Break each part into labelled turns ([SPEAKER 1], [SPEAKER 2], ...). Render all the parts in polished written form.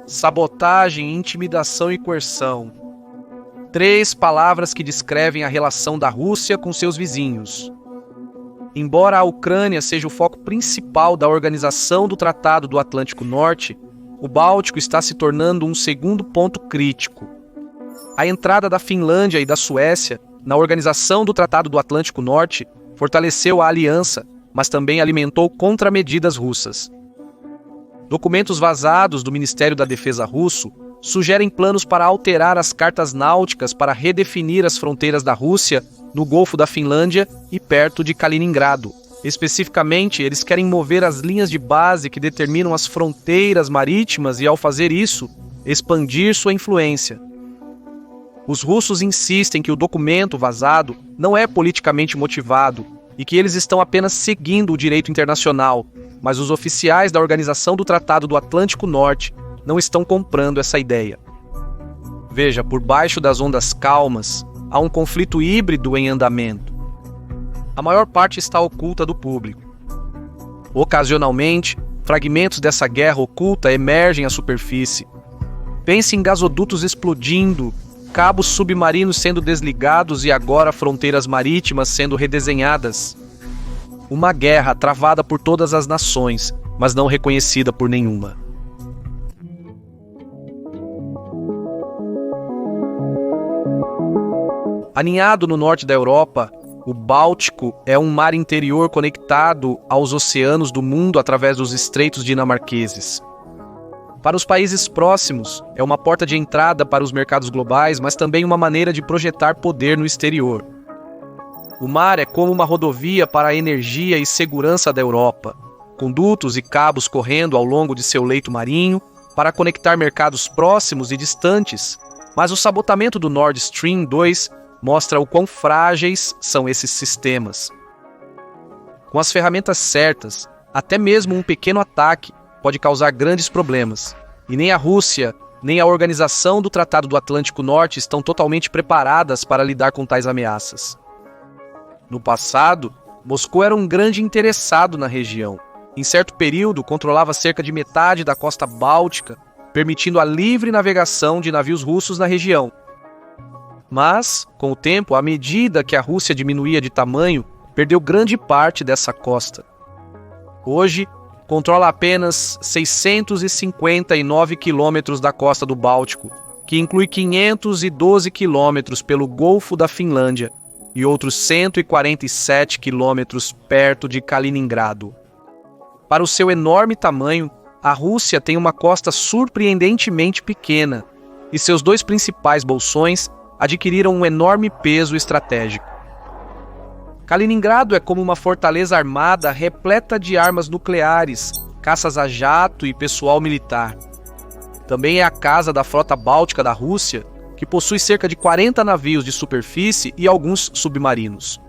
[SPEAKER 1] Sabotagem, intimidação e coerção. 3 palavras que descrevem a relação da Rússia com seus vizinhos. Embora a Ucrânia seja o foco principal da organização do Tratado do Atlântico Norte, o Báltico está se tornando um segundo ponto crítico. A entrada da Finlândia e da Suécia na organização do Tratado do Atlântico Norte fortaleceu a aliança, mas também alimentou contramedidas russas. Documentos vazados do Ministério da Defesa russo sugerem planos para alterar as cartas náuticas para redefinir as fronteiras da Rússia no Golfo da Finlândia e perto de Kaliningrado. Especificamente, eles querem mover as linhas de base que determinam as fronteiras marítimas e, ao fazer isso, expandir sua influência. Os russos insistem que o documento vazado não é politicamente motivado e que eles estão apenas seguindo o direito internacional, mas os oficiais da Organização do Tratado do Atlântico Norte não estão comprando essa ideia. Veja, por baixo das ondas calmas, há um conflito híbrido em andamento. A maior parte está oculta do público. Ocasionalmente, fragmentos dessa guerra oculta emergem à superfície. Pense em gasodutos explodindo, cabos submarinos sendo desligados e agora fronteiras marítimas sendo redesenhadas. Uma guerra travada por todas as nações, mas não reconhecida por nenhuma. Aninhado no norte da Europa, o Báltico é um mar interior conectado aos oceanos do mundo através dos estreitos dinamarqueses. Para os países próximos, é uma porta de entrada para os mercados globais, mas também uma maneira de projetar poder no exterior. O mar é como uma rodovia para a energia e segurança da Europa, condutos e cabos correndo ao longo de seu leito marinho para conectar mercados próximos e distantes, mas o sabotamento do Nord Stream 2 mostra o quão frágeis são esses sistemas. Com as ferramentas certas, até mesmo um pequeno ataque pode causar grandes problemas, e nem a Rússia, nem a Organização do Tratado do Atlântico Norte estão totalmente preparadas para lidar com tais ameaças. No passado, Moscou era um grande interessado na região. Em certo período, controlava cerca de metade da costa báltica, permitindo a livre navegação de navios russos na região. Mas, com o tempo, à medida que a Rússia diminuía de tamanho, perdeu grande parte dessa costa. Hoje, controla apenas 659 quilômetros da costa do Báltico, que inclui 512 quilômetros pelo Golfo da Finlândia e outros 147 quilômetros perto de Kaliningrado. Para o seu enorme tamanho, a Rússia tem uma costa surpreendentemente pequena, e seus 2 principais bolsões adquiriram um enorme peso estratégico. Kaliningrado é como uma fortaleza armada repleta de armas nucleares, caças a jato e pessoal militar. Também é a casa da frota báltica da Rússia, que possui cerca de 40 navios de superfície e alguns submarinos.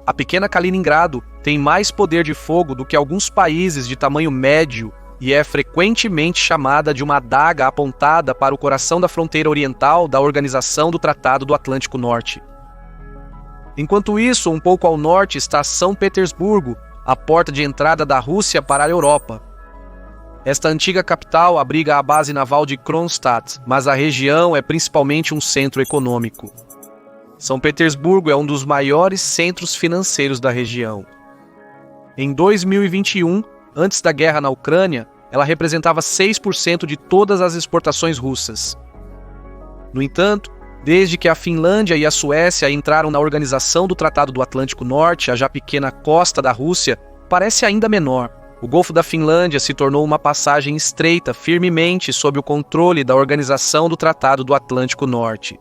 [SPEAKER 1] A pequena Kaliningrado tem mais poder de fogo do que alguns países de tamanho médio e é frequentemente chamada de uma adaga apontada para o coração da fronteira oriental da Organização do Tratado do Atlântico Norte. Enquanto isso, um pouco ao norte está São Petersburgo, a porta de entrada da Rússia para a Europa. Esta antiga capital abriga a base naval de Kronstadt, mas a região é principalmente um centro econômico. São Petersburgo é um dos maiores centros financeiros da região. Em 2021, antes da guerra na Ucrânia, ela representava 6% de todas as exportações russas. No entanto, desde que a Finlândia e a Suécia entraram na Organização do Tratado do Atlântico Norte, a já pequena costa da Rússia parece ainda menor. O Golfo da Finlândia se tornou uma passagem estreita firmemente sob o controle da Organização do Tratado do Atlântico Norte.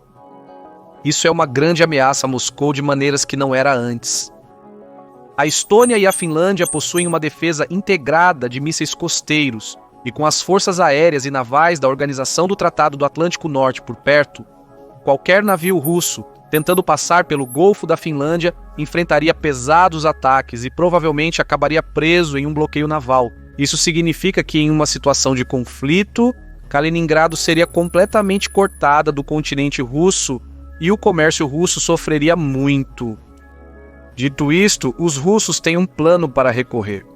[SPEAKER 1] Isso é uma grande ameaça a Moscou de maneiras que não era antes. A Estônia e a Finlândia possuem uma defesa integrada de mísseis costeiros, e com as forças aéreas e navais da Organização do Tratado do Atlântico Norte por perto, qualquer navio russo tentando passar pelo Golfo da Finlândia enfrentaria pesados ataques e provavelmente acabaria preso em um bloqueio naval. Isso significa que, em uma situação de conflito, Kaliningrado seria completamente cortada do continente russo e o comércio russo sofreria muito. Dito isto, os russos têm um plano para recorrer.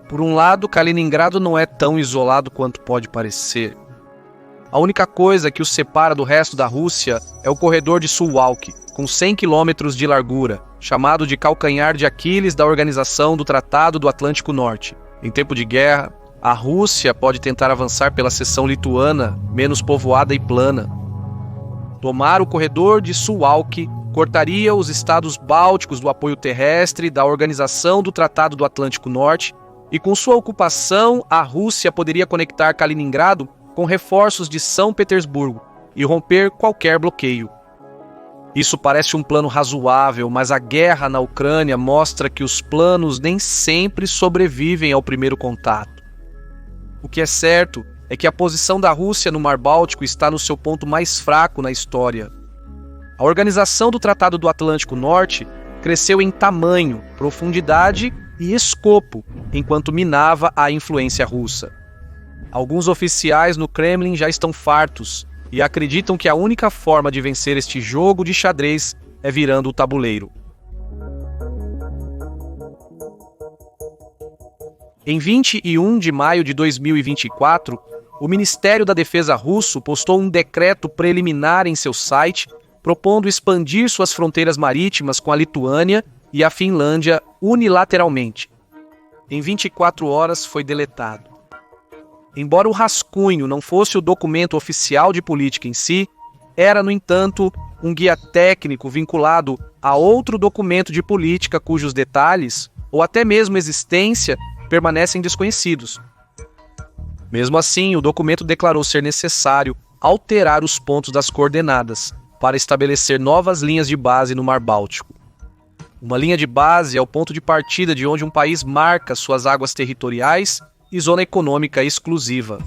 [SPEAKER 1] Por um lado, Kaliningrado não é tão isolado quanto pode parecer. A única coisa que o separa do resto da Rússia é o corredor de Suwałki, com 100 quilômetros de largura, chamado de calcanhar de Aquiles da Organização do Tratado do Atlântico Norte. Em tempo de guerra, a Rússia pode tentar avançar pela seção lituana, menos povoada e plana. Tomar o corredor de Suwałki cortaria os estados bálticos do apoio terrestre da Organização do Tratado do Atlântico Norte, e com sua ocupação, a Rússia poderia conectar Kaliningrado com reforços de São Petersburgo e romper qualquer bloqueio. Isso parece um plano razoável, mas a guerra na Ucrânia mostra que os planos nem sempre sobrevivem ao primeiro contato. O que é certo é que a posição da Rússia no Mar Báltico está no seu ponto mais fraco na história. A Organização do Tratado do Atlântico Norte cresceu em tamanho, profundidade e escopo, enquanto minava a influência russa. Alguns oficiais no Kremlin já estão fartos e acreditam que a única forma de vencer este jogo de xadrez é virando o tabuleiro. Em 21 de maio de 2024, o Ministério da Defesa russo postou um decreto preliminar em seu site propondo expandir suas fronteiras marítimas com a Lituânia e a Finlândia unilateralmente. Em 24 horas foi deletado. Embora o rascunho não fosse o documento oficial de política em si, era, no entanto, um guia técnico vinculado a outro documento de política cujos detalhes, ou até mesmo existência, permanecem desconhecidos. Mesmo assim, o documento declarou ser necessário alterar os pontos das coordenadas para estabelecer novas linhas de base no Mar Báltico. Uma linha de base é o ponto de partida de onde um país marca suas águas territoriais e zona econômica exclusiva.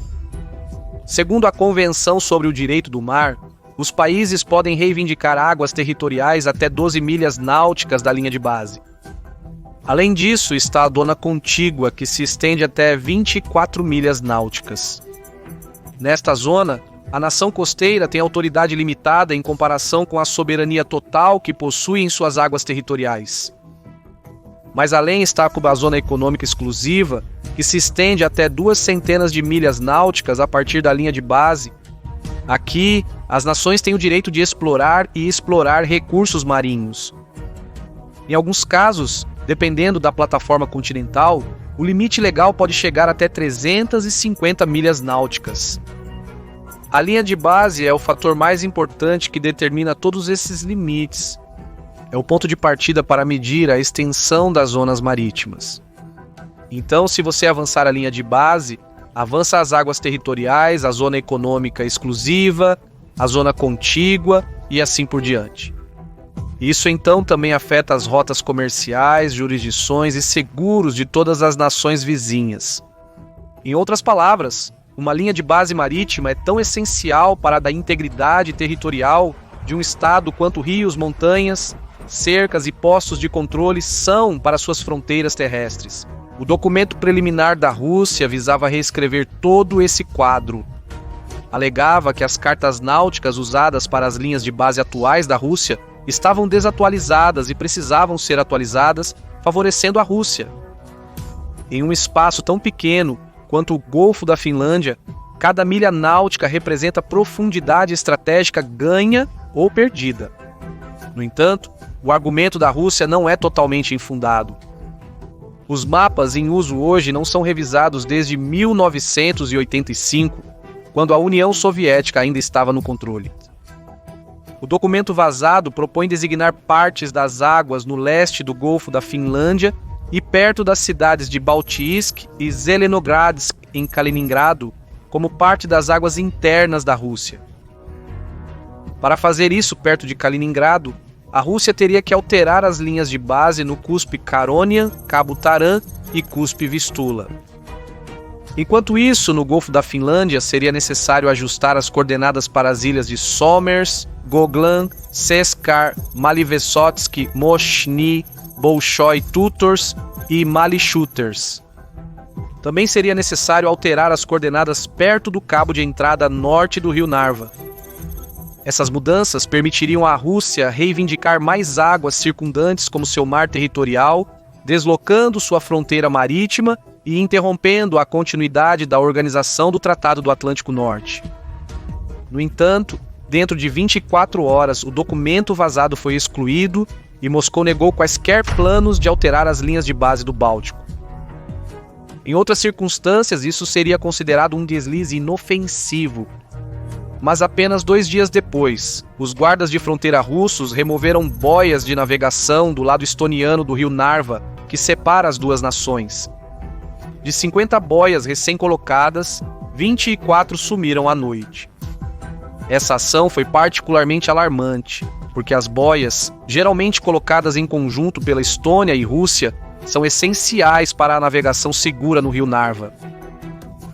[SPEAKER 1] Segundo a Convenção sobre o Direito do Mar, os países podem reivindicar águas territoriais até 12 milhas náuticas da linha de base. Além disso, está a zona contígua, que se estende até 24 milhas náuticas. Nesta zona, a nação costeira tem autoridade limitada em comparação com a soberania total que possui em suas águas territoriais. Mas além está a zona econômica exclusiva, que se estende até 200 milhas náuticas a partir da linha de base. Aqui, as nações têm o direito de explorar e explorar recursos marinhos. Em alguns casos, dependendo da plataforma continental, o limite legal pode chegar até 350 milhas náuticas. A linha de base é o fator mais importante que determina todos esses limites. É o ponto de partida para medir a extensão das zonas marítimas. Então, se você avançar a linha de base, avança as águas territoriais, a zona econômica exclusiva, a zona contígua e assim por diante. Isso então também afeta as rotas comerciais, jurisdições e seguros de todas as nações vizinhas. Em outras palavras, uma linha de base marítima é tão essencial para a integridade territorial de um estado quanto rios, montanhas, cercas e postos de controle são para suas fronteiras terrestres. O documento preliminar da Rússia visava reescrever todo esse quadro. Alegava que as cartas náuticas usadas para as linhas de base atuais da Rússia estavam desatualizadas e precisavam ser atualizadas, favorecendo a Rússia. Em um espaço tão pequeno quanto o Golfo da Finlândia, cada milha náutica representa profundidade estratégica ganha ou perdida. No entanto, o argumento da Rússia não é totalmente infundado. Os mapas em uso hoje não são revisados desde 1985, quando a União Soviética ainda estava no controle. O documento vazado propõe designar partes das águas no leste do Golfo da Finlândia e perto das cidades de Baltiysk e Zelenogradsk, em Kaliningrado, como parte das águas internas da Rússia. Para fazer isso perto de Kaliningrado, a Rússia teria que alterar as linhas de base no cuspe Caronian, Cabo Taran e cuspe Vistula. Enquanto isso, no Golfo da Finlândia, seria necessário ajustar as coordenadas para as ilhas de Somers, Goglan, Seskar, Malivesotsk, Moshny, Bolshoi Tutors e Malishuters. Também seria necessário alterar as coordenadas perto do cabo de entrada norte do rio Narva. Essas mudanças permitiriam à Rússia reivindicar mais águas circundantes como seu mar territorial deslocando sua fronteira marítima e interrompendo a continuidade da organização do Tratado do Atlântico Norte. No entanto, dentro de 24 horas, o documento vazado foi excluído e Moscou negou quaisquer planos de alterar as linhas de base do Báltico. Em outras circunstâncias, isso seria considerado um deslize inofensivo. Mas apenas 2 dias depois, os guardas de fronteira russos removeram boias de navegação do lado estoniano do rio Narva, que separa as duas nações. De 50 boias recém-colocadas, 24 sumiram à noite. Essa ação foi particularmente alarmante, porque as boias, geralmente colocadas em conjunto pela Estônia e Rússia, são essenciais para a navegação segura no rio Narva.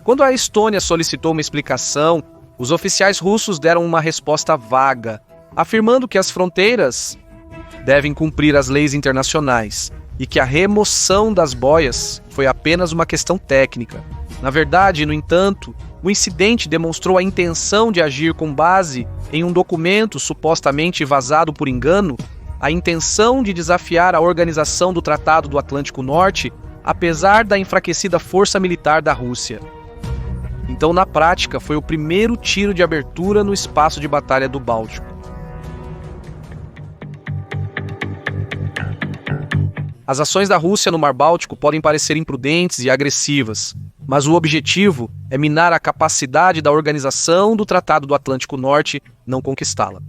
[SPEAKER 1] Quando a Estônia solicitou uma explicação, os oficiais russos deram uma resposta vaga, afirmando que as fronteiras devem cumprir as leis internacionais e que a remoção das boias foi apenas uma questão técnica. Na verdade, no entanto, o incidente demonstrou a intenção de agir com base em um documento supostamente vazado por engano, a intenção de desafiar a organização do Tratado do Atlântico Norte, apesar da enfraquecida força militar da Rússia. Então, na prática, foi o primeiro tiro de abertura no espaço de batalha do Báltico. As ações da Rússia no Mar Báltico podem parecer imprudentes e agressivas, mas o objetivo é minar a capacidade da organização do Tratado do Atlântico Norte, não conquistá-la.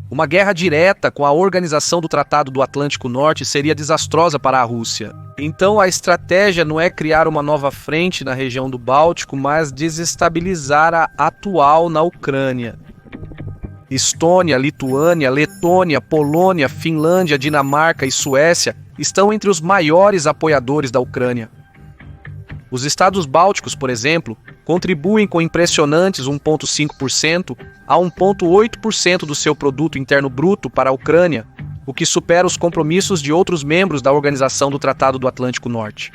[SPEAKER 1] Uma guerra direta com a organização do Tratado do Atlântico Norte seria desastrosa para a Rússia. Então a estratégia não é criar uma nova frente na região do Báltico, mas desestabilizar a atual na Ucrânia. Estônia, Lituânia, Letônia, Polônia, Finlândia, Dinamarca e Suécia estão entre os maiores apoiadores da Ucrânia. Os estados bálticos, por exemplo, contribuem com impressionantes 1,5% a 1,8% do seu produto interno bruto para a Ucrânia, o que supera os compromissos de outros membros da Organização do Tratado do Atlântico Norte.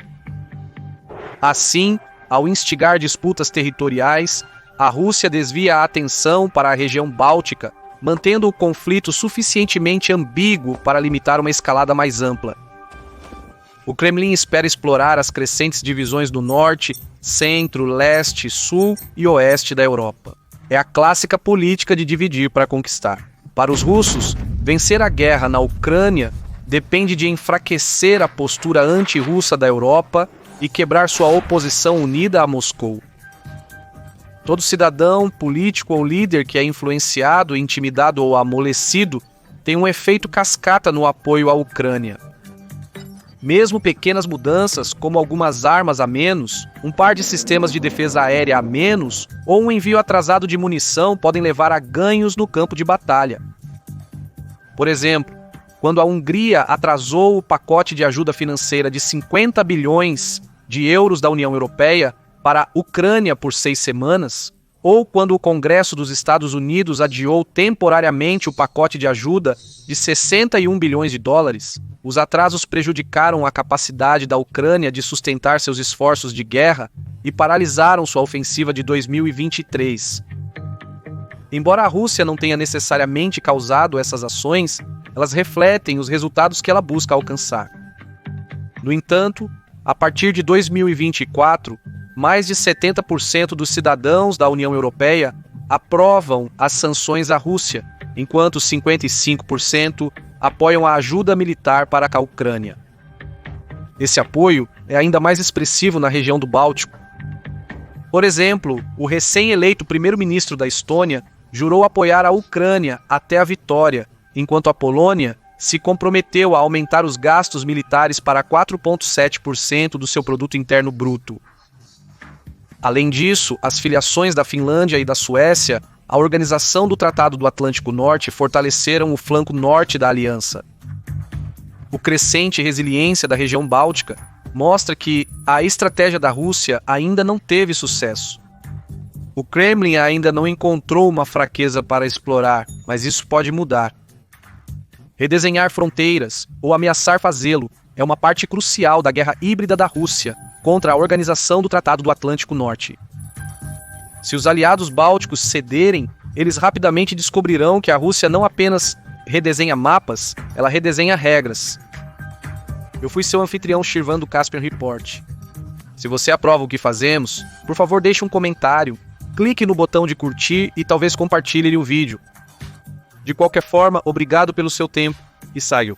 [SPEAKER 1] Assim, ao instigar disputas territoriais, a Rússia desvia a atenção para a região báltica, mantendo o conflito suficientemente ambíguo para limitar uma escalada mais ampla. O Kremlin espera explorar as crescentes divisões do norte, centro, leste, sul e oeste da Europa. É a clássica política de dividir para conquistar. Para os russos, vencer a guerra na Ucrânia depende de enfraquecer a postura anti-russa da Europa e quebrar sua oposição unida a Moscou. Todo cidadão, político ou líder que é influenciado, intimidado ou amolecido tem um efeito cascata no apoio à Ucrânia. Mesmo pequenas mudanças, como algumas armas a menos, um par de sistemas de defesa aérea a menos ou um envio atrasado de munição podem levar a ganhos no campo de batalha. Por exemplo, quando a Hungria atrasou o pacote de ajuda financeira de 50 bilhões de euros da União Europeia para a Ucrânia por 6 semanas, ou quando o Congresso dos Estados Unidos adiou temporariamente o pacote de ajuda de 61 bilhões de dólares, os atrasos prejudicaram a capacidade da Ucrânia de sustentar seus esforços de guerra e paralisaram sua ofensiva de 2023. Embora a Rússia não tenha necessariamente causado essas ações, elas refletem os resultados que ela busca alcançar. No entanto, a partir de 2024, mais de 70% dos cidadãos da União Europeia aprovam as sanções à Rússia, enquanto 55% apoiam a ajuda militar para a Ucrânia. Esse apoio é ainda mais expressivo na região do Báltico. Por exemplo, o recém-eleito primeiro-ministro da Estônia jurou apoiar a Ucrânia até a vitória, enquanto a Polônia se comprometeu a aumentar os gastos militares para 4,7% do seu produto interno bruto. Além disso, as filiações da Finlândia e da Suécia à Organização do Tratado do Atlântico Norte fortaleceram o flanco norte da aliança. O crescente resiliência da região báltica mostra que a estratégia da Rússia ainda não teve sucesso. O Kremlin ainda não encontrou uma fraqueza para explorar, mas isso pode mudar. Redesenhar fronteiras, ou ameaçar fazê-lo, é uma parte crucial da guerra híbrida da Rússia contra a Organização do Tratado do Atlântico Norte. Se os aliados bálticos cederem, eles rapidamente descobrirão que a Rússia não apenas redesenha mapas, ela redesenha regras. Eu fui seu anfitrião Shirvan do Caspian Report. Se você aprova o que fazemos, por favor deixe um comentário, clique no botão de curtir e talvez compartilhe o vídeo. De qualquer forma, obrigado pelo seu tempo e saiu.